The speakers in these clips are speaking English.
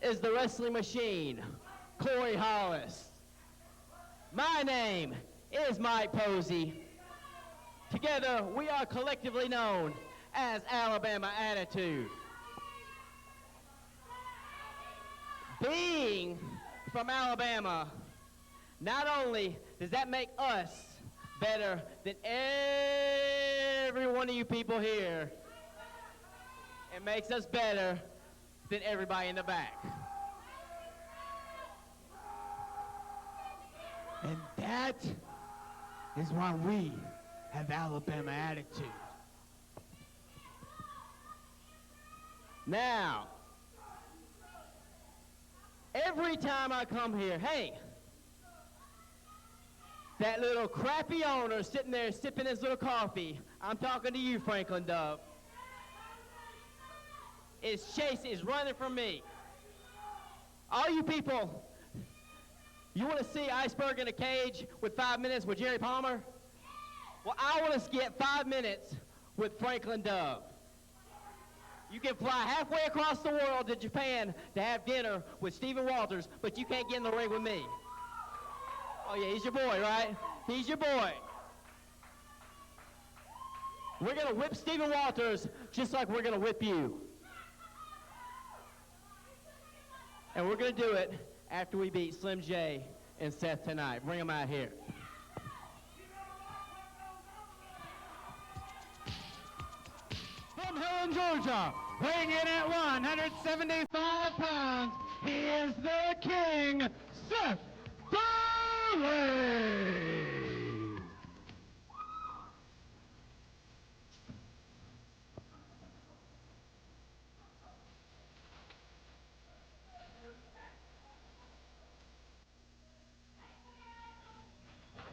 is the wrestling machine, Corey Hollis. My name is Mike Posey. Together, we are collectively known as Alabama Attitude. Being from Alabama, not only does that make us better than every one of you people here, it makes us better than everybody in the back. And that is why we have Alabama Attitude. Now, every time I come here, hey, that little crappy owner sitting there sipping his little coffee, I'm talking to you, Franklin Dove, is running from me. All you people, you want to see Iceberg in a cage with 5 minutes with Jerry Palmer? Well, I want to get 5 minutes with Franklin Dove. You can fly halfway across the world to Japan to have dinner with Stephen Walters, but you can't get in the ring with me. Oh yeah, he's your boy, right? He's your boy. We're going to whip Stephen Walters just like we're going to whip you. And we're going to do it after we beat Slim J and Seth tonight. Bring them out here. From Helen, Georgia, weighing in at 175 pounds, he is the king, Seth Hollis.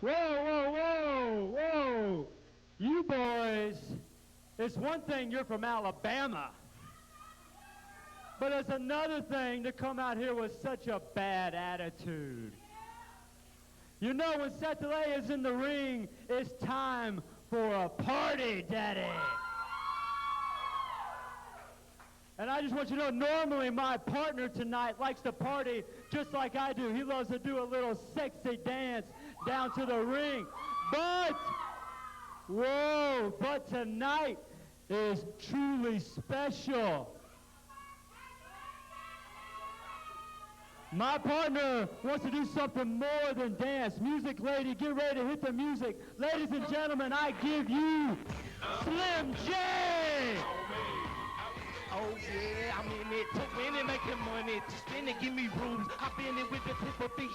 Whoa, whoa, whoa, whoa. You boys, it's one thing you're from Alabama, but it's another thing to come out here with such a bad attitude. You know, when Seth Delay is in the ring, it's time for a party, Daddy. And I just want you to know, normally my partner tonight likes to party just like I do. He loves to do a little sexy dance down to the ring. But, whoa, but tonight is truly special. My partner wants to do something more than dance. Music lady, get ready to hit the music. Ladies and gentlemen, I give you Slim J. Oh yeah, I'm in it to win and making money, to spend and give me rooms. I've been in with the tip of feet.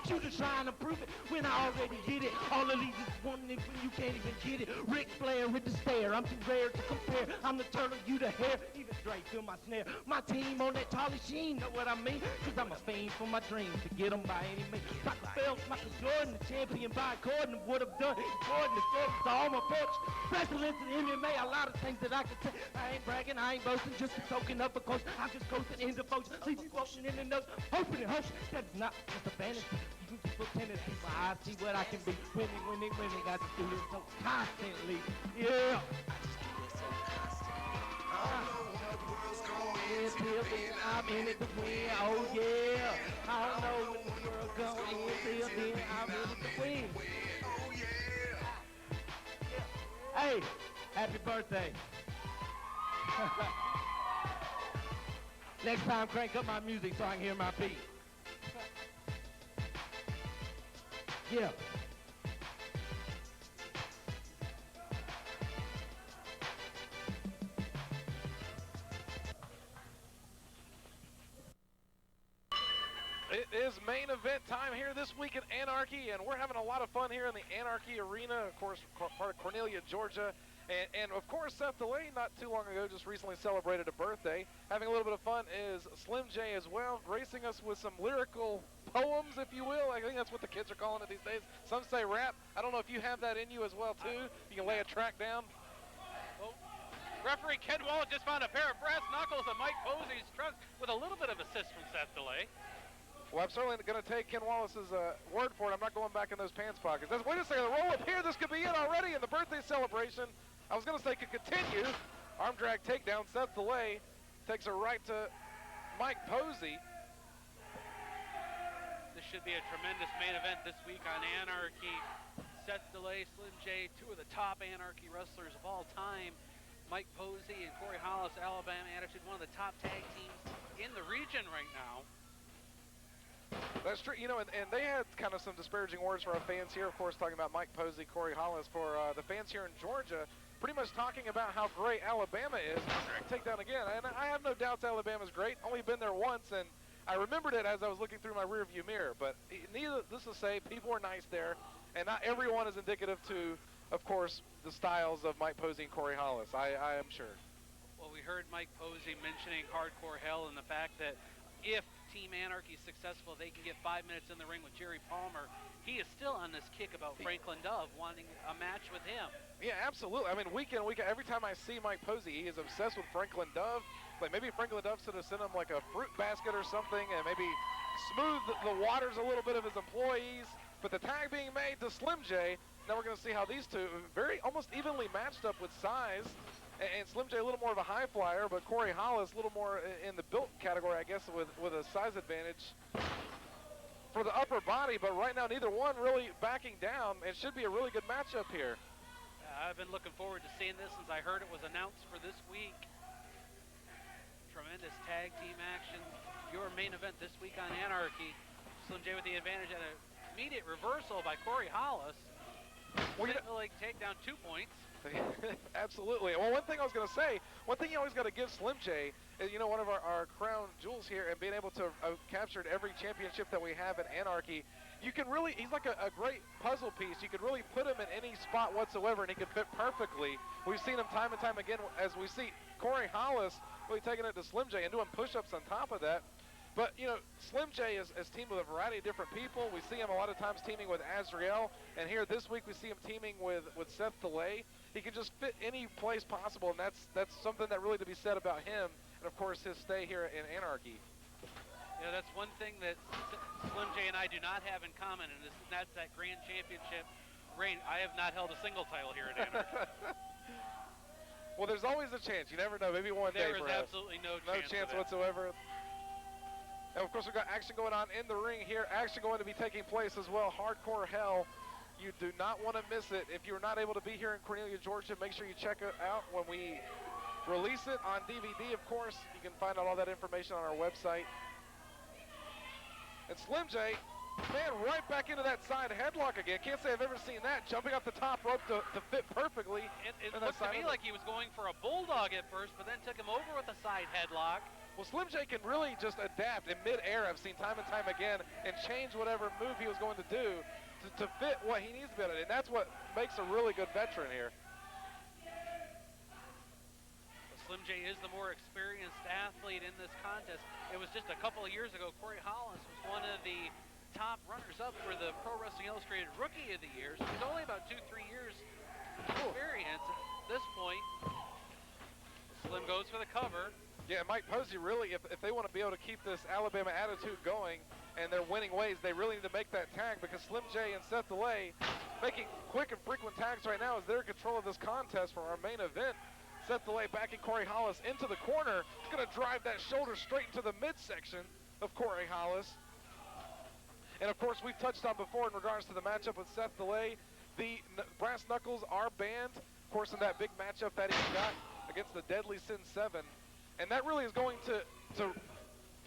You just trying to prove it when I already did it. All of these is wanting it when you can't even get it. Ric Flair with the stare, I'm too rare to compare. I'm the turtle, you the hair, even Dre feel my snare. My team on that Charlie Sheen, know what I mean? Cause I'm a fiend for my dreams, to get them by any means. Michael Phelps, Michael Jordan, the champion by Gordon, would have done it. Gordon, the Seth, the armor punch. Specialist in MMA, a lot of things that I can say. I ain't bragging, I ain't boasting, just soaking up, of course. I'm just coasting in the folks, leave you floating in the nose, hoping and hoping. That's not just a fantasy. You can look tendency, but I see what I can be. Winning, got to do this so constantly. Yeah. I'm in it to win, oh yeah. I don't know when the world going in, till then I'm in it to win. Hey, happy birthday. Next time, crank up my music so I can hear my beat. Yeah. It is main event time here this week at Anarchy, and we're having a lot of fun here in the Anarchy Arena, of course, part of Cornelia, Georgia. And of course, Seth Delay, not too long ago, just recently celebrated a birthday. Having a little bit of fun is Slim J as well, gracing us with some lyrical poems, if you will. I think that's what the kids are calling it these days. Some say rap. I don't know if you have that in you as well, too. You can lay a track down. Well, referee Ken Wallace just found a pair of brass knuckles in Mike Posey's trunk with a little bit of assist from Seth Delay. Well, I'm certainly going to take Ken Wallace's word for it. I'm not going back in those pants pockets. Wait a second, the roll up here, this could be it already in the birthday celebration. I was going to say could continue. Arm drag takedown. Seth Delay takes a right to Mike Posey. This should be a tremendous main event this week on Anarchy. Seth DeLay, Slim J, two of the top Anarchy wrestlers of all time. Mike Posey and Corey Hollis, Alabama Attitude, one of the top tag teams in the region right now. That's true, you know, and they had kind of some disparaging words for our fans here, of course, talking about Mike Posey, Corey Hollis, for the fans here in Georgia, pretty much talking about how great Alabama is. Take down again, and I have no doubts Alabama's great. Only been there once, and I remembered it as I was looking through my rearview mirror, but this to say, people were nice there, and not everyone is indicative to, of course, the styles of Mike Posey and Corey Hollis, I am sure. Well, we heard Mike Posey mentioning Hardcore Hell and the fact that if Team Anarchy is successful, they can get 5 minutes in the ring with Jerry Palmer. He is still on this kick about Franklin Dove wanting a match with him. Yeah, absolutely. I mean, week in, week out, every time I see Mike Posey, he is obsessed with Franklin Dove. Like maybe Franklin Dove should have sent him like a fruit basket or something and maybe smooth the waters a little bit of his employees. But the tag being made to Slim J, now we're going to see how these two very almost evenly matched up with size. And Slim J a little more of a high flyer, but Corey Hollis a little more in the built category, I guess, with a size advantage for the upper body. But right now, neither one really backing down. It should be a really good matchup here. I've been looking forward to seeing this since I heard it was announced for this week. Tremendous tag team action. Your main event this week on Anarchy. Slim J with the advantage and an immediate reversal by Corey Hollis. Well, like takedown 2 points. Absolutely. Well, one thing I was going to say, one thing you always got to give Slim J is, you know, one of our crown jewels here, and being able to captured every championship that we have in Anarchy. You can really, he's like a great puzzle piece. You could really put him in any spot whatsoever, and he could fit perfectly. We've seen him time and time again, as we see Corey Hollis really taking it to Slim J and doing push-ups on top of that. But, you know, Slim J is teamed with a variety of different people. We see him a lot of times teaming with Azrael, and here this week we see him teaming with Seth DeLay. He can just fit any place possible, and that's something that really to be said about him, and of course his stay here in Anarchy. You know, that's one thing that Slim J and I do not have in common, and that's that grand championship reign. I have not held a single title here at Anarchy. Well, there's always a chance. You never know. Maybe one day, perhaps. There is absolutely no chance whatsoever. And of course, we've got action going on in the ring here. Action going to be taking place as well. Hardcore Hell. You do not want to miss it. If you're not able to be here in Cornelia, Georgia, make sure you check it out when we release it on DVD, of course. You can find out all that information on our website. And Slim J, man, right back into that side headlock again. Can't say I've ever seen that. Jumping off the top rope to fit perfectly. It looked to me like he was going for a bulldog at first, but then took him over with a side headlock. Well, Slim J can really just adapt in mid-air, I've seen time and time again, and change whatever move he was going to do to fit what he needs to be able to do. And that's what makes a really good veteran here. Slim J is the more experienced athlete in this contest. It was just a couple of years ago, Corey Hollis was one of the top runners-up for the Pro Wrestling Illustrated Rookie of the Year. So he's only about 2-3 years experience at this point. Slim goes for the cover. Yeah, Mike Posey really, if they want to be able to keep this Alabama attitude going and their winning ways, they really need to make that tag, because Slim J and Seth DeLay making quick and frequent tags right now as they're in control of this contest for our main event. Seth DeLay backing Corey Hollis into the corner. He's going to drive that shoulder straight into the midsection of Corey Hollis. And of course, we've touched on before in regards to the matchup with Seth DeLay, the brass knuckles are banned, of course, in that big matchup that he got against the Deadly Sin 7. And that really is going to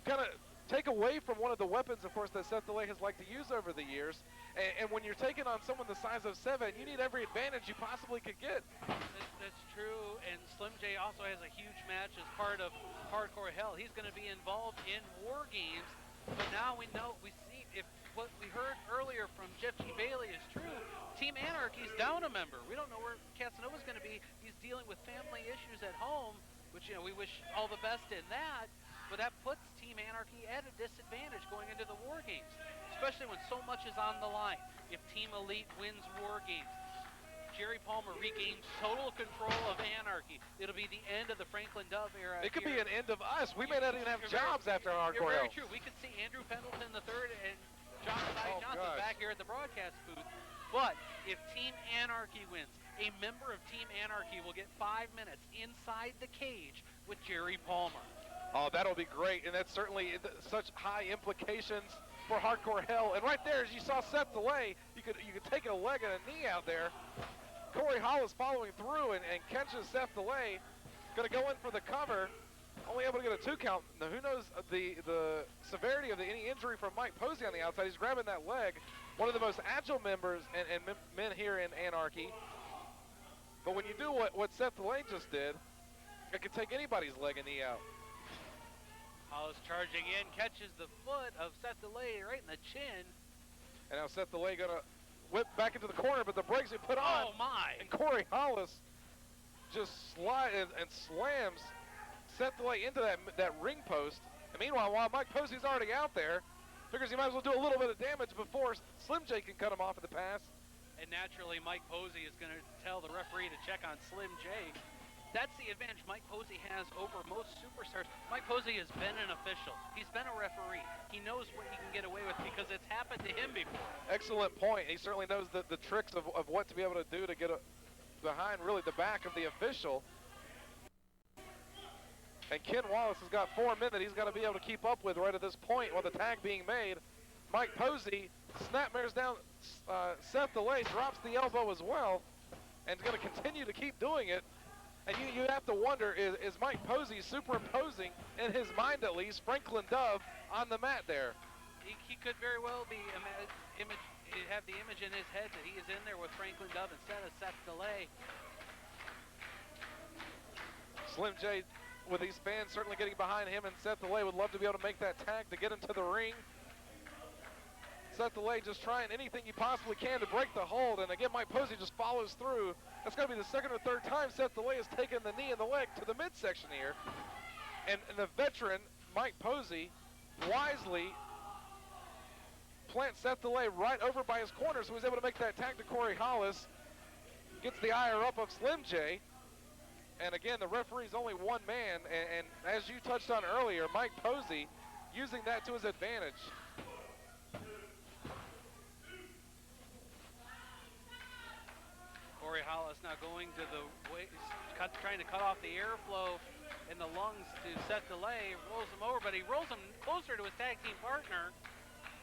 kind of take away from one of the weapons, of course, that Seth DeLay has liked to use over the years. And when you're taking on someone the size of 7, you need every advantage you possibly could get. That's true. And Slim J also has a huge match as part of Hardcore Hell. He's going to be involved in War Games. But now we see if what we heard earlier from Jeff G. Bailey is true. Team Anarchy's down a member. We don't know where Casanova's going to be. He's dealing with family issues at home, which, you know, we wish all the best in that, but that puts Team Anarchy at a disadvantage going into the War Games, especially when so much is on the line. If Team Elite wins War Games, Jerry Palmer regains total control of Anarchy. It'll be the end of the Franklin Dove era. It could be an end of us. We may not even have jobs after Hardcore Hell. Very true. We could see Andrew Pendleton III and Johnson back here at the broadcast booth. But if Team Anarchy wins, a member of Team Anarchy will get 5 minutes inside the cage with Jerry Palmer. Oh, that'll be great, and that's certainly such high implications for Hardcore Hell. And right there, as you saw Seth delay, you could take a leg and a knee out there. Corey Hollis following through and catches Seth delay. Going to go in for the cover. Only able to get a 2 count. Now, who knows the severity of any injury from Mike Posey on the outside. He's grabbing that leg. One of the most agile members and men here in Anarchy. But when you do what Seth delay just did, it could take anybody's leg and knee out. Hollis charging in, catches the foot of Seth delay right in the chin. And now Seth delay going to whip back into the corner, but the brakes he put on. Oh, my. And Corey Hollis just slides and slams Seth delay into that ring post. And meanwhile, while Mike Posey's already out there, figures he might as well do a little bit of damage before Slim J can cut him off at the pass. And naturally, Mike Posey is going to tell the referee to check on Slim J. That's the advantage Mike Posey has over most superstars. Mike Posey has been an official. He's been a referee. He knows what he can get away with because it's happened to him before. Excellent point. He certainly knows the tricks of what to be able to do to get behind really the back of the official. And Ken Wallace has got 4 men that he's got to be able to keep up with right at this point while the tag being made. Mike Posey snapmares down Seth delay, drops the elbow as well, and is going to continue to keep doing it. And you have to wonder, is Mike Posey superimposing, in his mind at least, Franklin Dove on the mat there? He could very well be have the image in his head that he is in there with Franklin Dove instead of Seth delay. Slim J, with these fans certainly getting behind him, and Seth delay would love to be able to make that tag to get into the ring. Seth delay just trying anything he possibly can to break the hold, and again Mike Posey just follows through. That's got to be the 2nd or 3rd time Seth delay has taken the knee and the leg to the midsection here. And the veteran, Mike Posey, wisely plants Seth delay right over by his corner, so he's able to make that tag to Corey Hollis. Gets the ire up of Slim J. And again, the referee's only one man, and as you touched on earlier, Mike Posey using that to his advantage. Corey Hollis now going to the waist, trying to cut off the airflow in the lungs to Seth delay, rolls him over, but he rolls him closer to his tag team partner.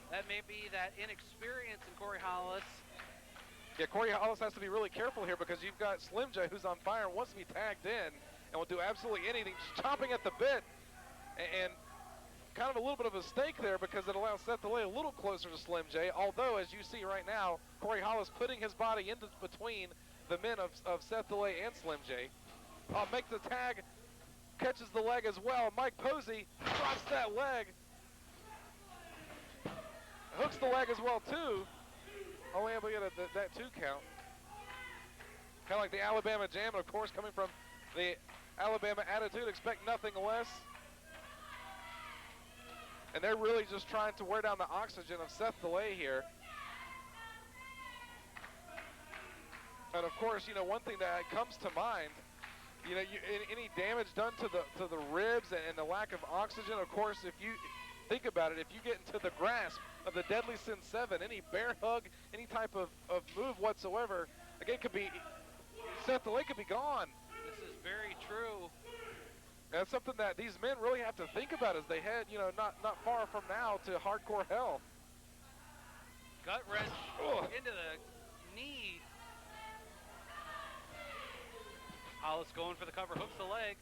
That may be that inexperience in Corey Hollis. Yeah, Corey Hollis has to be really careful here because you've got Slim J who's on fire and wants to be tagged in and will do absolutely anything, just chomping at the bit. And kind of a little bit of a mistake there because it allows Seth delay a little closer to Slim J, although as you see right now, Corey Hollis putting his body into between the men of Seth delay and Slim J. Makes the tag, catches the leg as well. Mike Posey drops that leg. Hooks the leg as well too. Only able to get that 2 count. Kind of like the Alabama Jam, and of course coming from the Alabama Attitude, expect nothing less. And they're really just trying to wear down the oxygen of Seth delay here. And of course, you know, one thing that comes to mind, you know, any damage done to the ribs and the lack of oxygen, of course, if you think about it, if you get into the grasp of the Deadly Sin 7, any bear hug, any type of move whatsoever, again, could be, Seth delay could be gone. This is very true. And that's something that these men really have to think about as they head, you know, not far from now to Hardcore Hell. Gut wrench into the knee. Hollis going for the cover, hooks the leg.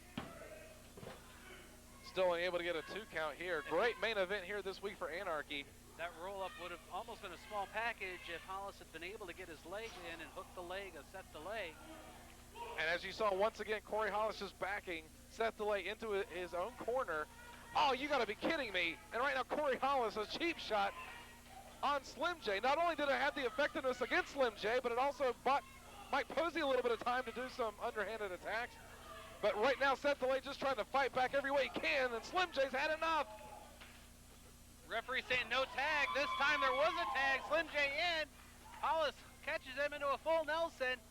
Still unable to get a 2 count here. Great main event here this week for Anarchy. That roll-up would have almost been a small package if Hollis had been able to get his leg in and hook the leg of Seth delay. And as you saw, once again, Corey Hollis just backing Seth delay into his own corner. Oh, you got to be kidding me. And right now, Corey Hollis, a cheap shot on Slim J. Not only did it have the effectiveness against Slim J, but it also bought Mike Posey a little bit of time to do some underhanded attacks. But right now, Seth delay just trying to fight back every way he can, and Slim J's had enough. Referee saying no tag. This time there was a tag. Slim J in. Hollis catches him into a full Nelson.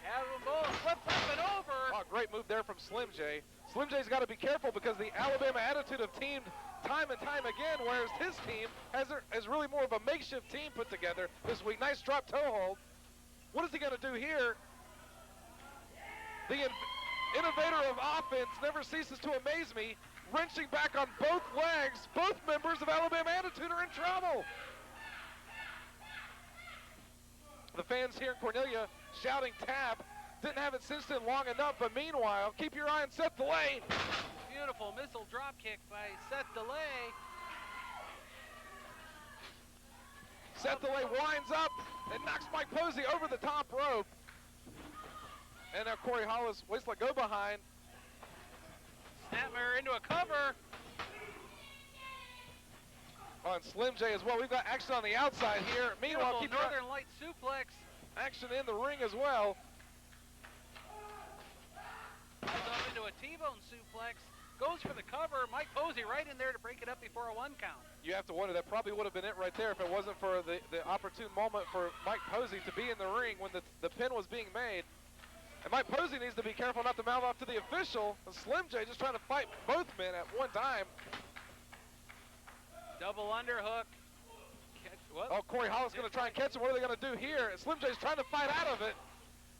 Have them both flipped up and over. Oh, great move there from Slim J. Slim J's got to be careful because the Alabama Attitude have teamed time and time again, whereas his team has really more of a makeshift team put together this week. Nice drop toe hold. What is he going to do here? The innovator of offense never ceases to amaze me. wrenching back on both legs. Both members of Alabama Attitude are in trouble. The fans here in Cornelia shouting tap. Didn't have it cinched in long enough, but meanwhile, keep your eye on Seth DeLay. Beautiful missile drop kick by Seth DeLay. Seth DeLay winds up and knocks Mike Posey over the top rope. And now Corey Hollis waits to go behind. Snapmare into a cover. On Slim J as well. We've got action on the outside here. Meanwhile, keep Northern Light suplex. Action in the ring as well. Goes up into a T-bone suplex. Goes for the cover. Mike Posey right in there to break it up before a 1 count. You have to wonder, that probably would have been it right there if it wasn't for the opportune moment for Mike Posey to be in the ring when the pin was being made. And Mike Posey needs to be careful not to mouth off to the official. And Slim J just trying to fight both men at one time. Double underhook. Oh, Corey Hollis going to try and catch him. What are they going to do here? And Slim J's trying to fight out of it.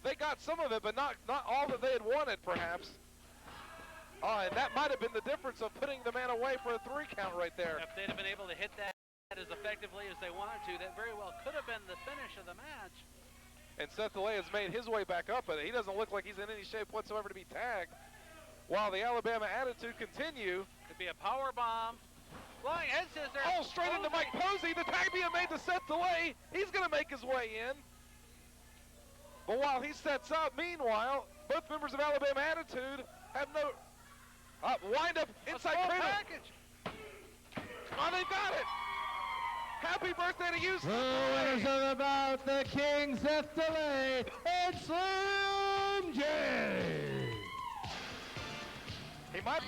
They got some of it, but not all that they had wanted, perhaps. Oh, and that might have been the difference of putting the man away for a 3 count right there. If they'd have been able to hit that as effectively as they wanted to, that very well could have been the finish of the match. And Seth DeLay has made his way back up, but he doesn't look like he's in any shape whatsoever to be tagged. While the Alabama Attitude continue. Could be a power bomb. Flying head scissors. Oh, straight into Mike Posey. The tag being made to Seth DeLay. He's going to make his way in. But while he sets up, meanwhile, both members of Alabama Attitude have no... wind up inside cradle. Oh, they got it. Happy birthday to you, Seth DeLay. Winners of the bout, the King, Seth DeLay, and Slim J. He might...